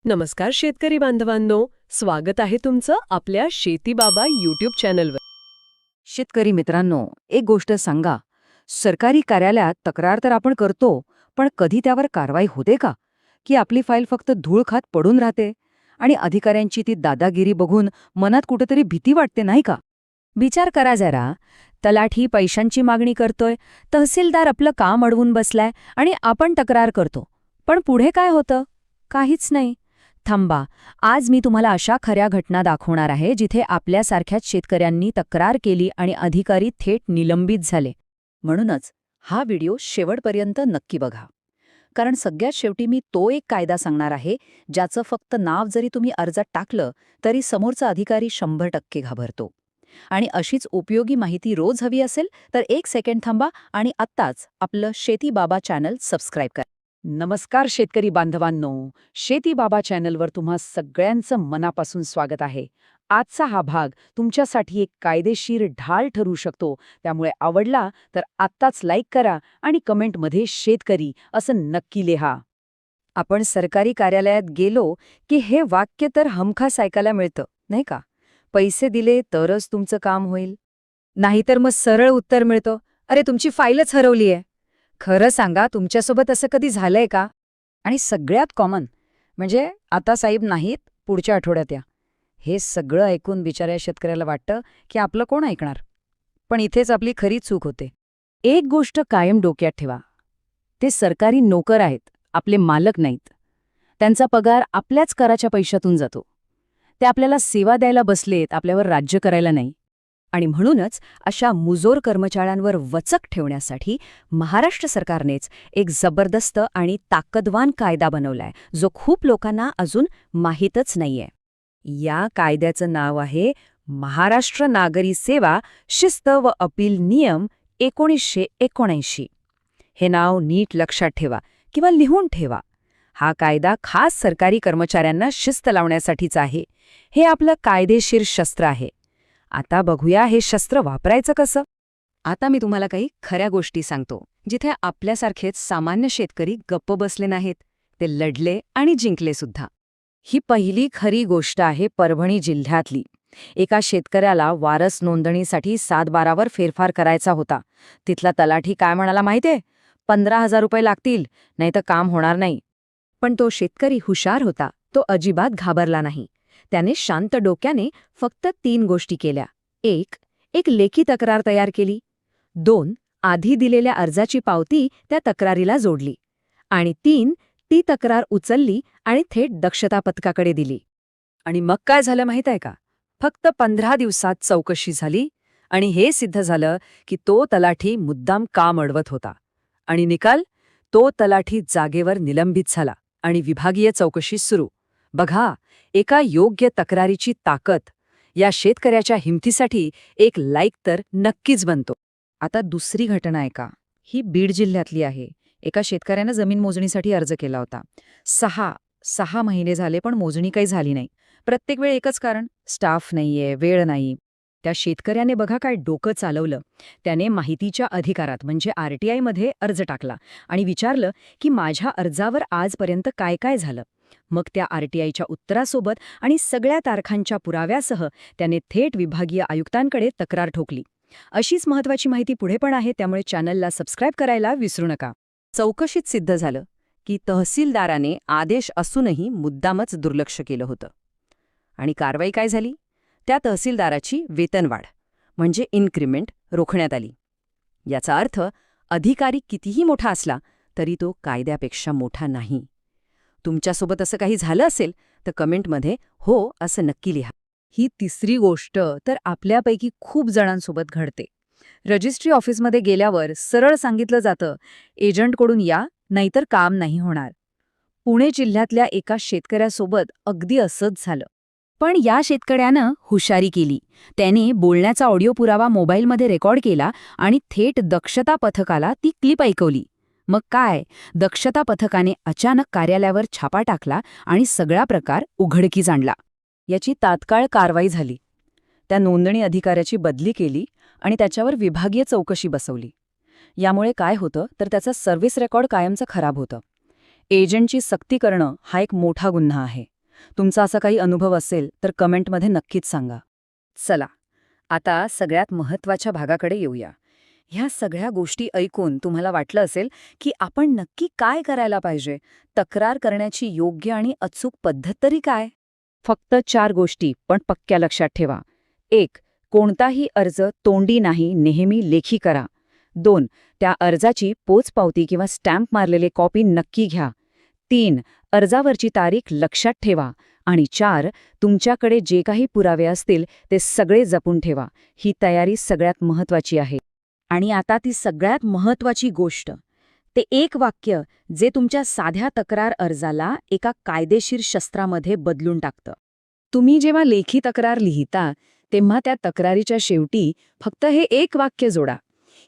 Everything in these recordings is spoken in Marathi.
नमस्कार शेतकरी बांधवांनो, स्वागत आहे तुमचं आपल्या शेती बाबा यूट्यूब चॅनलवर. शेतकरी मित्रांनो, एक गोष्ट सांगा. सरकारी कार्यालयात तक्रार तर आपण करतो, पण कधी त्यावर कारवाई होते का? की आपली फाईल फक्त धूळ खात पडून राहते आणि अधिकाऱ्यांची ती दादागिरी बघून मनात कुठेतरी भीती वाटते, नाही का? विचार करा जरा. तलाठी पैशांची मागणी करतोय, तहसीलदार आपलं काम अडवून बसलाय आणि आपण तक्रार करतो. पण पुढे काय होतं? काहीच नाही. थांबा, आज मी तुम्हाला अशा खऱ्या घटना दाखवणार आहे जिथे आपल्यासारख्याच शेतकऱ्यांनी तक्रार केली आणि अधिकारी थेट निलंबित झाले. म्हणूनच हा व्हिडिओ शेवटपर्यंत नक्की बघा. कारण सगळ्यात शेवटी मी तो एक कायदा सांगणार आहे ज्याचं फक्त नाव जरी तुम्ही अर्जात टाकलं तरी समोरचा अधिकारी 100% घाबरतो. आणि अशीच उपयोगी माहिती रोज हवी असेल तर 1 सेकंड थांबा आणि आत्ताच आपलं शेती बाबा चॅनल सबस्क्राईब करा. नमस्कार शेतकरी बांधवांनो, शेती बाबा चॅनलवर तुम्हा सगळ्यांचं मनापासून स्वागत आहे. आजचा हा भाग तुमच्यासाठी एक कायदेशीर ढाल ठरू शकतो, त्यामुळे आवडला तर आत्ताच लाईक करा आणि कमेंटमध्ये शेतकरी असं नक्की लिहा. आपण सरकारी कार्यालयात गेलो की हे वाक्य तर हमखास ऐकायला मिळतं, नाही का? पैसे दिले तरच तुमचं काम होईल. नाहीतर मग सरळ उत्तर मिळतं, अरे तुमची फाईलच हरवलीये. खरं सांगा, तुमच्यासोबत असं कधी झालंय का? आणि सगळ्यात कॉमन म्हणजे आता साहेब नाहीत, पुढच्या आठवड्यात या. हे सगळं ऐकून बिचाऱ्या शेतकऱ्याला वाटतं की आपलं कोण ऐकणार. पण इथेच आपली खरी चूक होते. एक गोष्ट कायम डोक्यात ठेवा. ते सरकारी नोकर आहेत, आपले मालक नाहीत. त्यांचा पगार आपल्याच कराच्या पैशातून जातो. ते आपल्याला सेवा द्यायला बसलेत, आपल्यावर राज्य करायला नाही. आणि म्हणूनच अशा मुजोर कर्मचाऱ्यांवर वचक ठेवण्यासाठी महाराष्ट्र सरकारनेच एक जबरदस्त आणि ताकदवान कायदा बनवलाय, जो खूप लोकांना अजून माहीतच नाहीये. या कायद्याचं नाव आहे महाराष्ट्र नागरी सेवा शिस्त व अपील नियम 1979. हे नाव नीट लक्षात ठेवा किंवा लिहून ठेवा. हा कायदा खास सरकारी कर्मचाऱ्यांना शिस्त लावण्यासाठीच आहे. हे आपलं कायदेशीर शस्त्र आहे. आता बघूया हे शस्त्र वापरायचं कसं. आता मी तुम्हाला काही खऱ्या गोष्टी सांगतो, जिथे आपल्यासारखेच सामान्य शेतकरी गप्प बसले नाहीत, ते लढले आणि जिंकले सुद्धा. ही पहिली खरी गोष्ट आहे परभणी जिल्ह्यातली. एका शेतकऱ्याला वारस नोंदणीसाठी 7/12वर फेरफार करायचा होता. तिथला तलाठी काय म्हणाला माहितीये? 15,000 रुपये लागतील, नाहीतर काम होणार नाही. पण तो शेतकरी हुशार होता, तो अजिबात घाबरला नाही. त्याने शांत डोक्याने फक्त 3 गोष्टी केल्या. एक लेखी तक्रार तयार केली. 2 आधी दिलेल्या अर्जाची पावती त्या तक्रारीला जोडली. आणि 3 ती तक्रार उचलली आणि थेट दक्षता पथकाकडे दिली. आणि मग काय झालं माहीत आहे का? फक्त 15 दिवसात चौकशी झाली आणि हे सिद्ध झालं की तो तलाठी मुद्दाम काम अडवत होता. आणि निकाल? तो तलाठी जागेवर निलंबित झाला आणि विभागीय चौकशी सुरू. बघा, एका योग्य तक्रारीची ताकद. या शेतकऱ्याच्या हिमतीसाठी एक लाईक तर नक्कीच बनतो. आता दुसरी घटना आहे का? ही बीड जिल्ह्यातली आहे. एका शेतकऱ्यानं जमीन मोजणीसाठी अर्ज केला होता. 6 महिने झाले पण मोजणी काही झाली नाही. प्रत्येक वेळ एकच कारण, स्टाफ नाहीये, वेळ नाही. त्या शेतकऱ्याने बघा काय डोकं चालवलं. त्याने माहितीच्या अधिकारात म्हणजे RTI मध्ये अर्ज टाकला आणि विचारलं की माझ्या अर्जावर आजपर्यंत काय काय झालं. मग त्या RTIच्या उत्तरासोबत आणि सगळ्या तारखांच्या पुराव्यासह त्याने थेट विभागीय आयुक्तांकडे तक्रार ठोकली. अशीच महत्त्वाची माहिती पुढे पण आहे, त्यामुळे चॅनलला सबस्क्राईब करायला विसरू नका. चौकशीत सिद्ध झालं की तहसीलदाराने आदेश असूनही मुद्दामच दुर्लक्ष केलं होतं. आणि कारवाई काय झाली? त्या तहसीलदाराची वेतनवाढ म्हणजे इन्क्रिमेंट रोखण्यात आली. याचा अर्थ अधिकारी कितीही मोठा असला तरी तो कायद्यापेक्षा मोठा नाही. तुमच्यासोबत असं काही झालं असेल तर कमेंटमध्ये हो असं नक्की लिहा. ही तिसरी गोष्ट तर आपल्यापैकी खूप जणांसोबत घडते. रजिस्ट्री ऑफिसमध्ये गेल्यावर सरळ सांगितलं जातं, एजंटकडून या, नाहीतर काम नाही होणार. पुणे जिल्ह्यातल्या एका शेतकऱ्यासोबत अगदी असंच झालं. पण या शेतकऱ्यानं हुशारी केली. त्याने बोलण्याचा ऑडिओ पुरावा मोबाईलमध्ये रेकॉर्ड केला आणि थेट दक्षता पथकाला ती क्लिप ऐकवली. मग काय? दक्षता पथकाने अचानक कार्यालयावर छापा टाकला आणि सगळा प्रकार उघडकीस आणला. याची तात्काळ कारवाई झाली. त्या नोंदणी अधिकाऱ्याची बदली केली आणि त्याच्यावर विभागीय चौकशी बसवली. यामुळे काय होतं तर त्याचा सर्व्हिस रेकॉर्ड कायमचं खराब होतं. एजंटची सक्ती करणं हा एक मोठा गुन्हा आहे. तुमचा असा काही अनुभव असेल तर कमेंटमध्ये नक्कीच सांगा. चला, आता सगळ्यात महत्त्वाच्या भागाकडे येऊया. ह्या सगळ्या गोष्टी ऐकून तुम्हाला वाटलं असेल की आपण नक्की काय करायला पाहिजे? तक्रार करण्याची योग्य आणि अचूक पद्धत तरी काय? फक्त 4 गोष्टी पण पक्क्या लक्षात ठेवा. 1. कोणताही अर्ज तोंडी नाही, नेहमी लेखी करा. 2. त्या अर्जाची पोचपावती किंवा स्टॅम्प मारलेले कॉपी नक्की घ्या. 3. अर्जावरची तारीख लक्षात ठेवा. आणि 4. तुमच्याकडे जे काही पुरावे असतील ते सगळे जपून ठेवा. ही तयारी सगळ्यात महत्त्वाची आहे. आणि आता ती सगळ्यात महत्त्वाची गोष्ट, ते एक वाक्य जे तुमच्या साध्या तक्रार अर्जाला एका कायदेशीर शस्त्रामध्ये बदलून टाकतं. तुम्ही जेव्हा लेखी तक्रार लिहिता तेव्हा त्या तक्रारीच्या शेवटी फक्त हे एक वाक्य जोडा.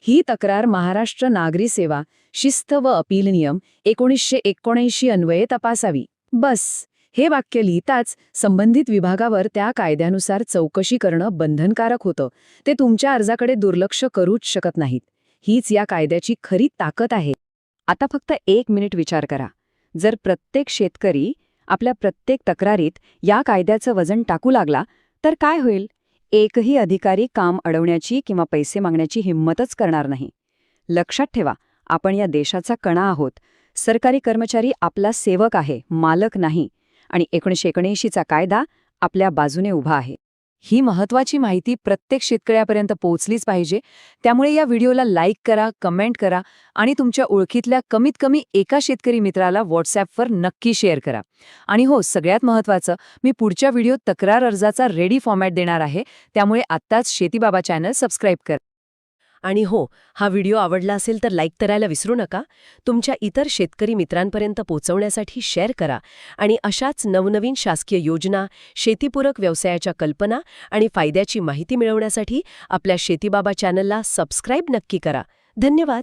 ही तक्रार महाराष्ट्र नागरी सेवा शिस्त व अपील नियम 1979 अन्वये तपासावी. बस. हे वाक्य लिहिताच संबंधित विभागावर त्या कायद्यानुसार चौकशी करणं बंधनकारक होतं. ते तुमच्या अर्जाकडे दुर्लक्ष करूच शकत नाहीत. हीच या कायद्याची खरी ताकद आहे. आता फक्त 1 मिनिट विचार करा. जर प्रत्येक शेतकरी आपल्या प्रत्येक तक्रारीत या कायद्याचं वजन टाकू लागला तर काय होईल? एकही अधिकारी काम अडवण्याची किंवा पैसे मागण्याची हिंमतच करणार नाही. लक्षात ठेवा, आपण या देशाचा कणा आहोत. सरकारी कर्मचारी आपला सेवक आहे, मालक नाही. आणि 1979चा कायदा आपल्या बाजूने उभा आहे. ही महत्त्वाची माहिती प्रत्येक शेतकऱ्यापर्यंत पोहोचलीच पाहिजे. त्यामुळे या व्हिडिओला लाईक करा, कमेंट करा आणि तुमच्या ओळखीतल्या कमीत कमी एका शेतकरी मित्राला व्हॉट्सॲपवर नक्की शेअर करा. आणि हो, सगळ्यात महत्त्वाचं, मी पुढच्या व्हिडिओत तक्रार अर्जाचा रेडी फॉर्मॅट देणार आहे. त्यामुळे आत्ताच शेतीबाबा चॅनल सबस्क्राईब करा. आणि हो, हा व्हिडिओ आवडला असेल तर लाईक करायला विसरू नका. तुमच्या इतर शेतकरी मित्रांपर्यंत पोहोचवण्यासाठी शेअर करा. आणि अशाच नवनवीन शासकीय योजना, शेतीपूरक व्यवसायाच्या कल्पना आणि फायद्याची माहिती मिळवण्यासाठी आपल्या शेतीबाबा चॅनलला सबस्क्राईब नक्की करा. धन्यवाद.